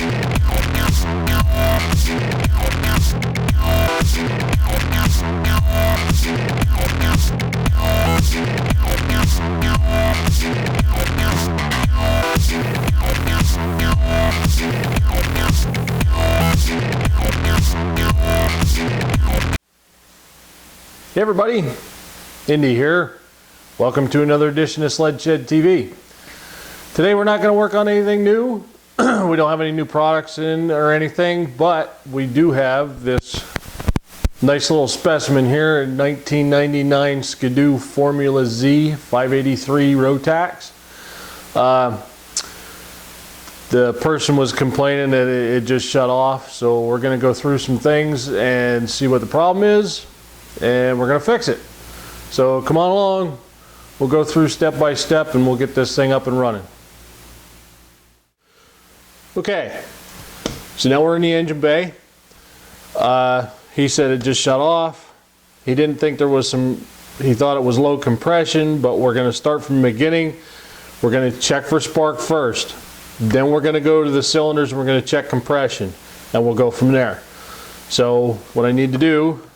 Hey everybody, Indy here. Welcome to another edition of SledShedTV. Today we're not going to work on anything new. We don't have any new products in or anything, but we do have this nice little specimen here, a 1999 Skidoo Formula Z 583 Rotax. The person was complaining that it just shut off, so we're going to go through some things and see what the problem is, and we're going to fix it. So come on along, we'll go through step by step and we'll get this thing up and running. Okay, so now we're in the engine bay. He said it just shut off. He didn't think there was he thought it was low compression, but we're going to start from the beginning. We're going to check for spark first. Then we're going to go to the cylinders and we're going to check compression, and we'll go from there. So what I need to do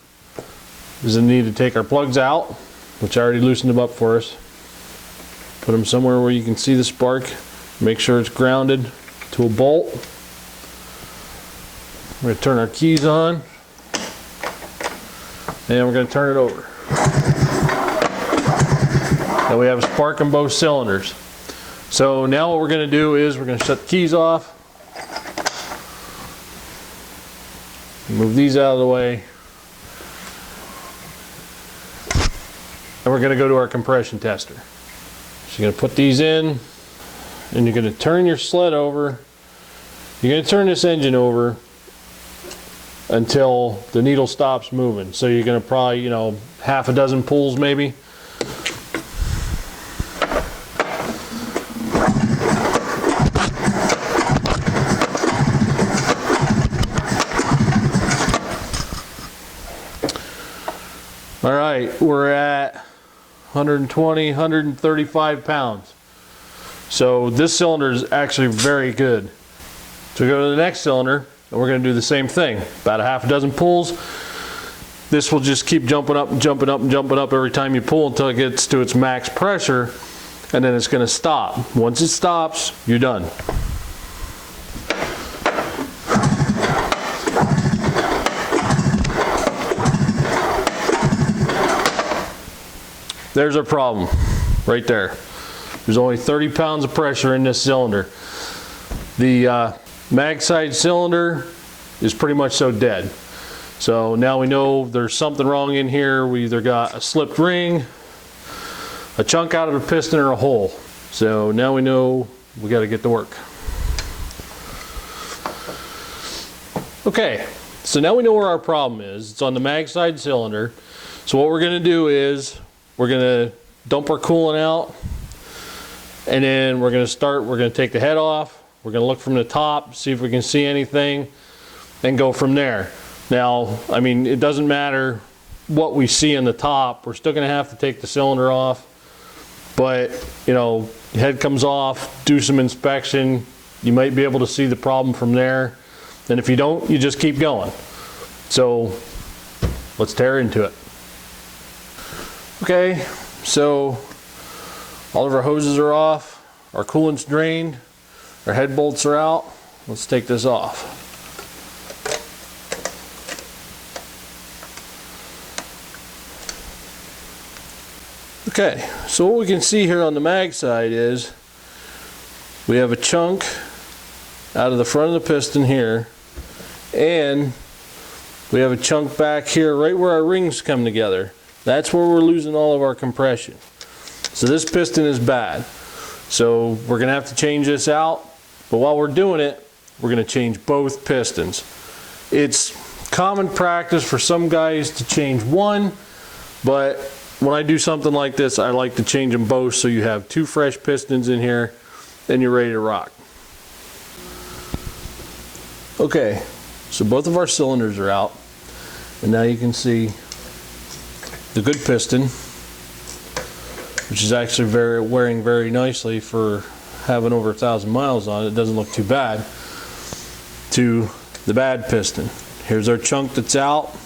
is I need to take our plugs out, which I already loosened them up for us. Put them somewhere where you can see the spark. Make sure it's grounded to a bolt. We're going to turn our keys on, and we're going to turn it over. Now we have a spark in both cylinders. So now what we're going to do is we're going to shut the keys off. Move these out of the way. And we're going to go to our compression tester. So you're going to put these in, and you're going to turn your sled over. You're going to turn this engine over until the needle stops moving. So you're going to probably, half a dozen pulls maybe. All right, we're at 120, 135 pounds. So this cylinder is actually very good. So we go to the next cylinder, and we're going to do the same thing. About a half a dozen pulls. This will just keep jumping up and jumping up and jumping up every time you pull until it gets to its max pressure, and then it's going to stop. Once it stops, you're done. There's our problem right there. There's only 30 pounds of pressure in this cylinder. The mag side cylinder is pretty much so dead. So now we know there's something wrong in here. We either got a slipped ring, a chunk out of the piston, or a hole. So now we know we got to get to work. Okay, so now we know where our problem is. It's on the mag side cylinder. So what we're going to do is we're going to dump our coolant out, and then we're going to take the head off. We're going to look from the top, see if we can see anything, and go from there. Now, I mean, it doesn't matter what we see in the top. We're still going to have to take the cylinder off, but the head comes off, do some inspection. You might be able to see the problem from there. And if you don't, you just keep going. So let's tear into it. Okay, so all of our hoses are off, our coolant's drained, our head bolts are out. Let's take this off. Okay, so what we can see here on the mag side is we have a chunk out of the front of the piston here, and we have a chunk back here right where our rings come together. That's where we're losing all of our compression. So this piston is bad. So we're going to have to change this out. But while we're doing it, we're going to change both pistons. It's common practice for some guys to change one, but when I do something like this, I like to change them both so you have two fresh pistons in here and you're ready to rock. Okay, so both of our cylinders are out, and now you can see the good piston, which is actually wearing very nicely for having over 1,000 miles on it. It doesn't look too bad. to the bad piston. Here's our chunk that's out.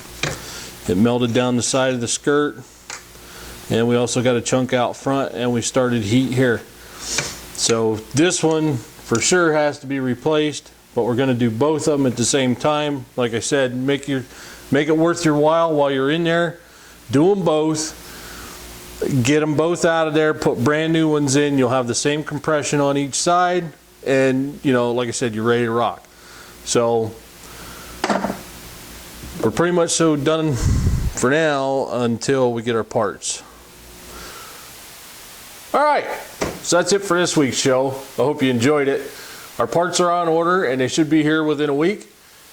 It melted down the side of the skirt, and we also got a chunk out front, and we started heat here. So this one for sure has to be replaced, but we're going to do both of them at the same time. Like I said, make it worth your while you're in there. Do them both. Get them both out of there, put brand new ones in. You'll have the same compression on each side, and you know, like I said, you're ready to rock. So we're pretty much so done for now until we get our parts. Alright, so that's it for this week's show. I hope you enjoyed it. Our parts are on order and they should be here within a week,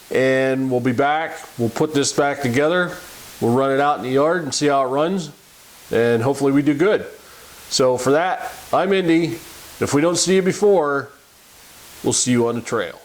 and we'll be back. We'll put this back together. We'll run it out in the yard and see how it runs, and hopefully we do good. So for that, I'm Indy. If we don't see you before, we'll see you on the trail.